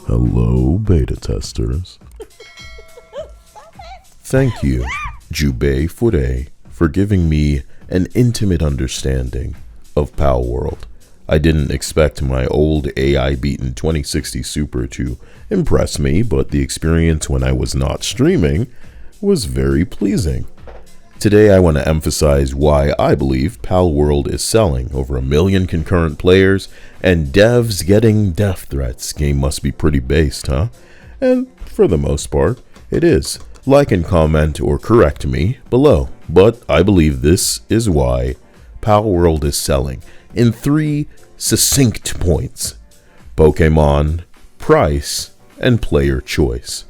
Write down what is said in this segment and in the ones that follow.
Hello, beta testers. Thank you, Jubei Fure, for giving me an intimate understanding of Palworld. I didn't expect my old AI-beaten 2060 Super to impress me, but the experience when I was not streaming was very pleasing. Today I want to emphasize why I believe Palworld is selling over 1 million concurrent players and devs getting death threats. Game must be pretty based, huh? And for the most part, it is. Like and comment or correct me below, but I believe this is why Palworld is selling in 3 succinct points: Pokemon, price, and player choice.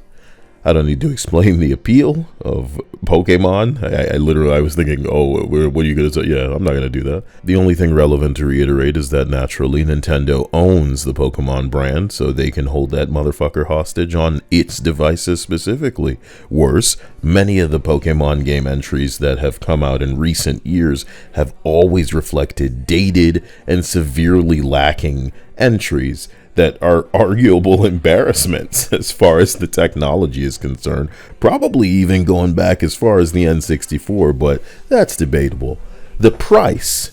I don't need to explain the appeal of Pokemon. I was thinking, what are you going to say? Yeah, I'm not going to do that. The only thing relevant to reiterate is that naturally Nintendo owns the Pokemon brand, so they can hold that motherfucker hostage on its devices specifically. Worse, many of the Pokemon game entries that have come out in recent years have always reflected dated and severely lacking entries that are arguable embarrassments as far as the technology is concerned, probably even going back as far as the N64, but that's debatable. The price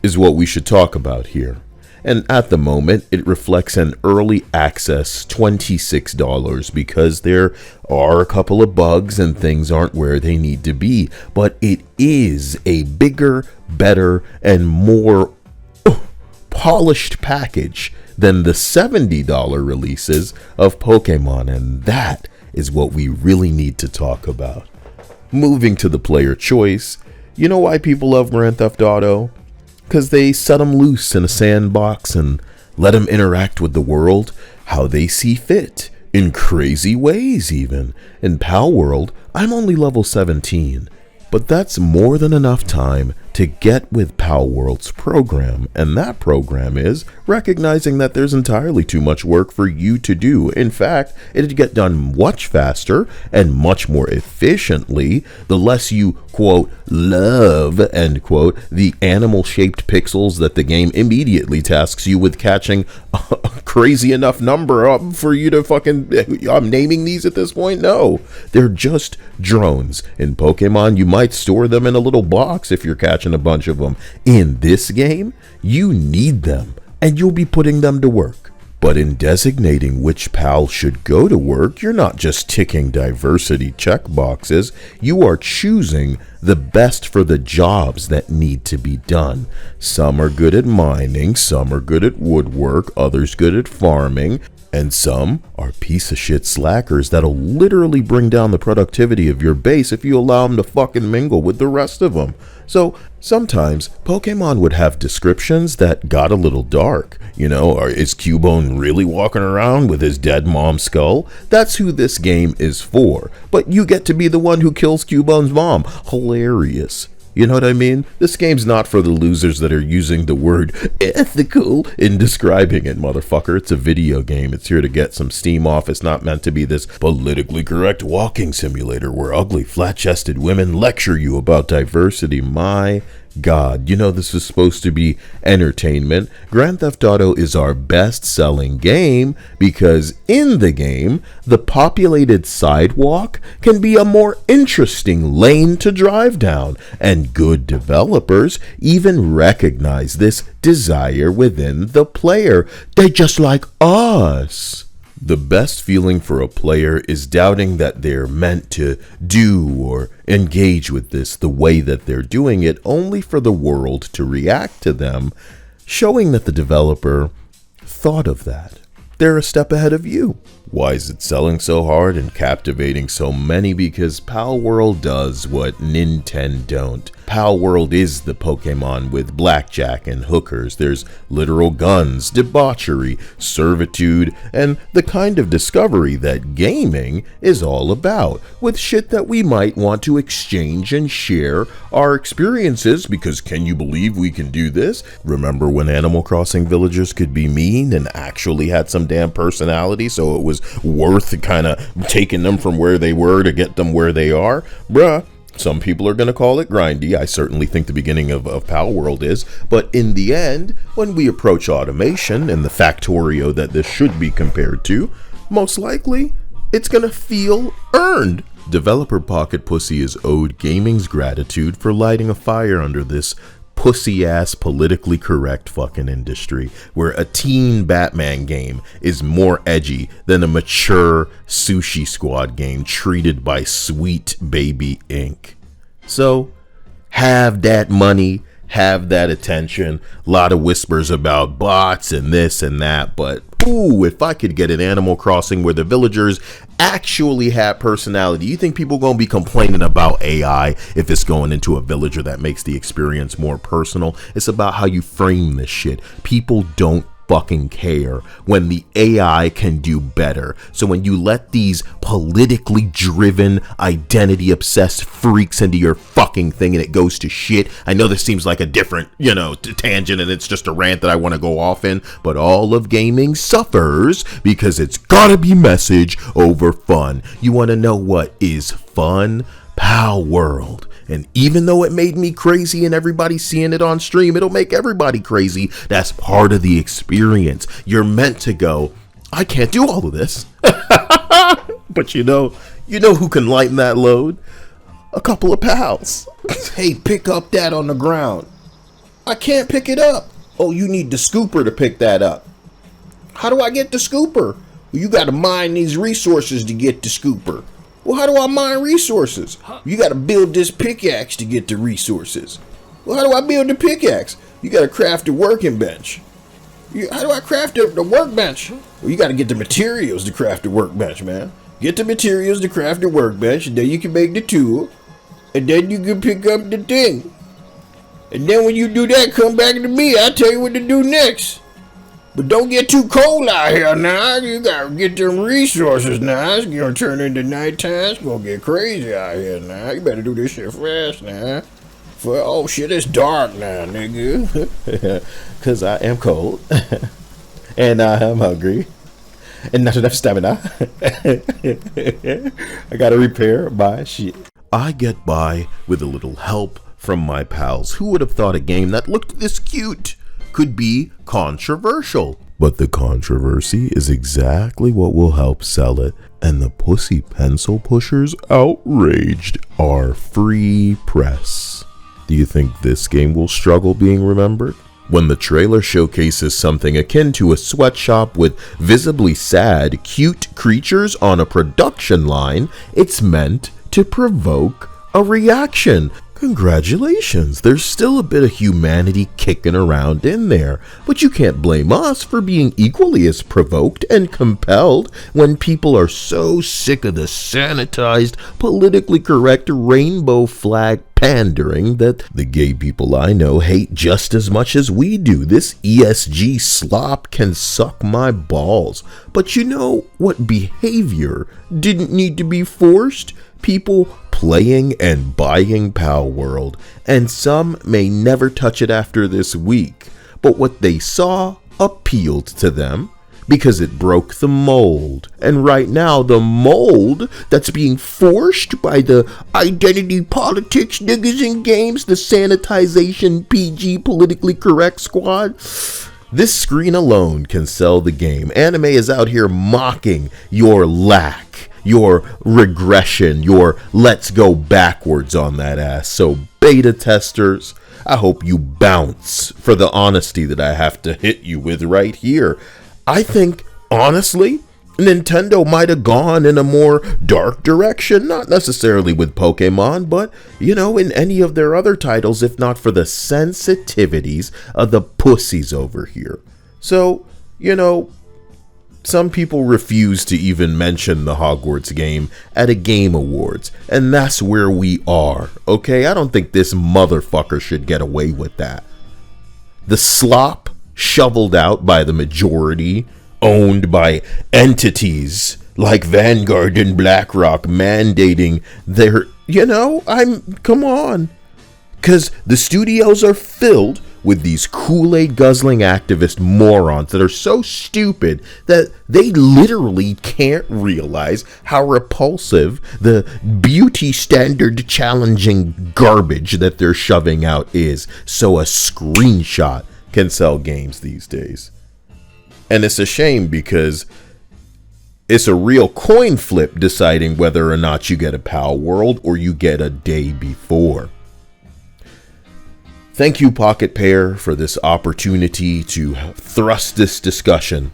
is what we should talk about here, and at the moment it reflects an early access $26 because there are a couple of bugs and things aren't where they need to be, but it is a bigger, better, and more polished package than the $70 releases of Pokemon, and that is what we really need to talk about. Moving to the player choice, you know why people love Grand Theft Auto? Because they set them loose in a sandbox and let them interact with the world how they see fit, in crazy ways even. In Palworld, I'm only level 17, but that's more than enough time to get with Palworld's program, and that program is recognizing that there's entirely too much work for you to do. In fact, it'd get done much faster and much more efficiently the less you, quote, love, end quote, the animal-shaped pixels that the game immediately tasks you with catching a crazy enough number up for you to fucking... I'm naming these at this point? No. They're just drones. In Pokemon, you might store them in a little box if you're catching a bunch of them. In this game, you need them, and you'll be putting them to work. But in designating which pal should go to work, you're not just ticking diversity checkboxes, you are choosing the best for the jobs that need to be done. Some are good at mining, some are good at woodwork, others good at farming, and some are piece of shit slackers that'll literally bring down the productivity of your base if you allow them to fucking mingle with the rest of them. So sometimes Pokemon would have descriptions that got a little dark. You know, is Cubone really walking around with his dead mom's skull? That's who this game is for. But you get to be the one who kills Cubone's mom. Hilarious. You know what I mean? This game's not for the losers that are using the word ethical in describing it, motherfucker. It's a video game. It's here to get some steam off. It's not meant to be this politically correct walking simulator where ugly, flat-chested women lecture you about diversity. My God, you know this is supposed to be entertainment. Grand Theft Auto is our best-selling game because in the game, the populated sidewalk can be a more interesting lane to drive down, and good developers even recognize this desire within the player. They just like us. The best feeling for a player is doubting that they're meant to do or engage with this the way that they're doing it, only for the world to react to them, showing that the developer thought of that. They're a step ahead of you. Why is it selling so hard and captivating so many? Because Palworld does what Nintendo don't. Palworld is the Pokemon with blackjack and hookers. There's literal guns, debauchery, servitude, and the kind of discovery that gaming is all about, with shit that we might want to exchange and share our experiences, because can you believe we can do this? Remember when Animal Crossing villagers could be mean and actually had some damn personality, so it was worth kind of taking them from where they were to get them where they are? Bruh, Some people are going to call it grindy. I certainly think the beginning of Palworld is. But in the end, when we approach automation and the factorio that this should be compared to, most likely it's going to feel earned. Developer Pocket Pussy is owed gaming's gratitude for lighting a fire under this pussy-ass politically correct fucking industry where a teen Batman game is more edgy than a mature Sushi Squad game treated by Sweet Baby Inc. So, have that money, have that attention. A lot of whispers about bots and this and that, but ooh, if I could get an Animal Crossing where the villagers actually have personality, you think people gonna be complaining about AI if it's going into a villager that makes the experience more personal? It's about how you frame this shit. People don't fucking care when the AI can do better. So when you let these politically driven, identity obsessed freaks into your fucking thing and it goes to shit, I know this seems like a different, tangent and it's just a rant that I want to go off in, but all of gaming suffers because it's gotta be message over fun. You want to know what is fun? Palworld. And even though it made me crazy and everybody's seeing it on stream, it'll make everybody crazy. That's part of the experience. You're meant to go, I can't do all of this. But you know who can lighten that load? A couple of pals. Hey, pick up that on the ground. I can't pick it up. Oh, you need the scooper to pick that up. How do I get the scooper? Well, you got to mine these resources to get the scooper. Well, how do I mine resources? You got to build this pickaxe to get the resources. Well, how do I build the pickaxe? You got to craft a working bench. How do I craft the workbench? Well, you got to get the materials to craft the workbench, man. Get the materials to craft the workbench, and then you can make the tool, and then you can pick up the thing. And then when you do that, come back to me. I'll tell you what to do next. But don't get too cold out here now. You gotta get them resources now. It's gonna turn into nighttime. It's gonna get crazy out here now. You better do this shit fast now. Oh shit, it's dark now, nigga. Cause I am cold. And I am hungry. And not enough stamina. I gotta repair my shit. I get by with a little help from my pals. Who would have thought a game that looked this cute could be controversial? But the controversy is exactly what will help sell it, and the pussy pencil pushers outraged our free press. Do you think this game will struggle being remembered? When the trailer showcases something akin to a sweatshop with visibly sad, cute creatures on a production line, it's meant to provoke a reaction. Congratulations, there's still a bit of humanity kicking around in there, but you can't blame us for being equally as provoked and compelled when people are so sick of the sanitized, politically correct rainbow flag pandering that the gay people I know hate just as much as we do. This ESG slop can suck my balls. But you know what behavior didn't need to be forced? People playing and buying Palworld, and some may never touch it after this week, but what they saw appealed to them because it broke the mold. And right now, the mold that's being forced by the identity politics niggas in games, the sanitization PG politically correct squad, this screen alone can sell the game. Anime is out here mocking your lack, your regression, your let's go backwards on that ass. So beta testers, I hope you bounce for the honesty that I have to hit you with right here. I think, honestly, Nintendo might have gone in a more dark direction, not necessarily with Pokemon, but, in any of their other titles, if not for the sensitivities of the pussies over here. So, some people refuse to even mention the Hogwarts game at a Game Awards, and that's where we are, okay? I don't think this motherfucker should get away with that. The slop shoveled out by the majority, owned by entities like Vanguard and BlackRock mandating their, come on. Because the studios are filled with these Kool-Aid guzzling activist morons that are so stupid that they literally can't realize how repulsive the beauty standard challenging garbage that they're shoving out is. So a screenshot can sell games these days. And it's a shame because it's a real coin flip deciding whether or not you get a Palworld or you get a day before. Thank you, Pocket Pair, for this opportunity to thrust this discussion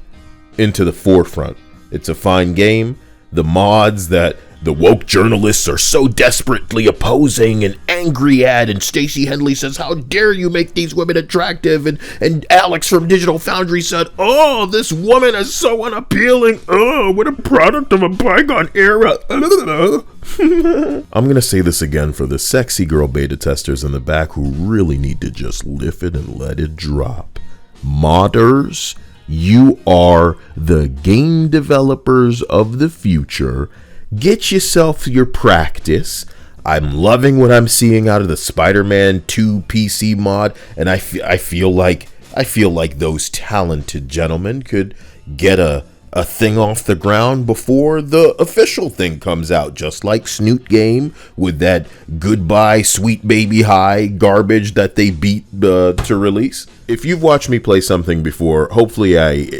into the forefront. It's a fine game. The mods that the woke journalists are so desperately opposing and angry at, and Stacey Henley says, how dare you make these women attractive, and Alex from Digital Foundry said, oh, this woman is so unappealing, oh, what a product of a bygone era. I'm gonna say this again for the sexy girl beta testers in the back who really need to just lift it and let it drop. Modders, you are the game developers of the future. Get yourself your practice. I'm loving what I'm seeing out of the Spider-Man 2 PC mod, and I feel like those talented gentlemen could get a thing off the ground before the official thing comes out, just like Snoot Game with that Goodbye Sweet Baby High garbage that they beat to release. If you've watched me play something before, hopefully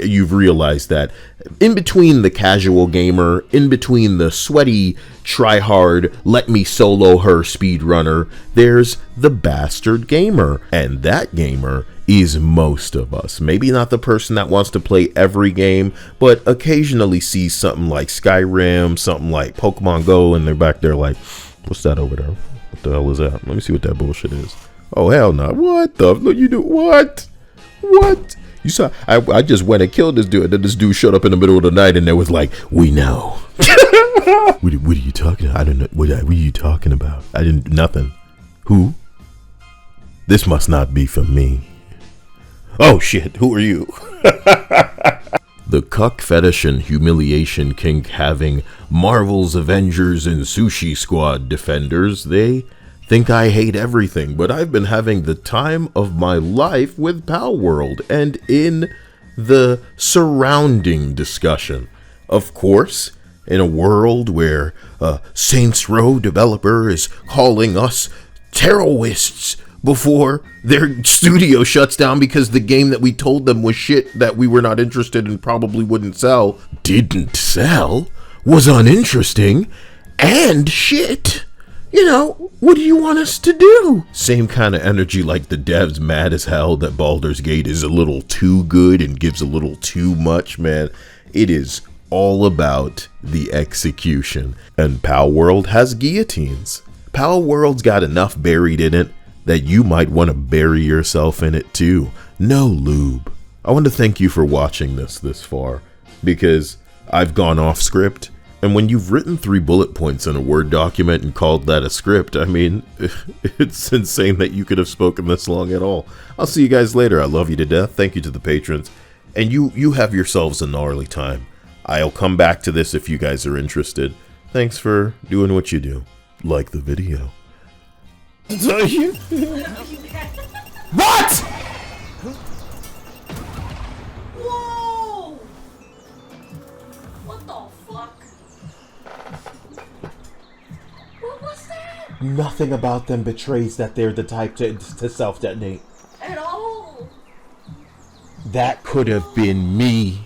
you've realized that in between the casual gamer, in between the sweaty try-hard, let me solo her speedrunner, there's the bastard gamer. And that gamer is most of us. Maybe not the person that wants to play every game, but occasionally sees something like Skyrim, something like Pokemon Go, and they're back there like, what's that over there? What the hell is that? Let me see what that bullshit is. Oh, hell no. What the? Look, you do what? What? You saw, I just went and killed this dude, and then this dude showed up in the middle of the night, and there was like, we know. What are you talking about? I don't know. What are you talking about? I didn't, nothing. Who? This must not be for me. Oh shit, who are you? The cuck fetish and humiliation kink having Marvel's Avengers and Sushi Squad defenders, they think I hate everything, but I've been having the time of my life with Palworld and in the surrounding discussion. Of course, in a world where a Saints Row developer is calling us terrorists before their studio shuts down because the game that we told them was shit, that we were not interested in, probably wouldn't sell, didn't sell, was uninteresting, and shit. You know, what do you want us to do? Same kind of energy like the devs mad as hell that Baldur's Gate is a little too good and gives a little too much, man. It is all about the execution. And Palworld has guillotines. Palworld's got enough buried in it that you might want to bury yourself in it too. No lube. I want to thank you for watching this far, because I've gone off script. And when you've written 3 bullet points in a Word document and called that a script, I mean, it's insane that you could have spoken this long at all. I'll see you guys later. I love you to death. Thank you to the patrons. And you have yourselves a gnarly time. I'll come back to this if you guys are interested. Thanks for doing what you do. Like the video. What? Whoa! What the fuck? What was that? Nothing about them betrays that they're the type to self-detonate. At all? That could have been me.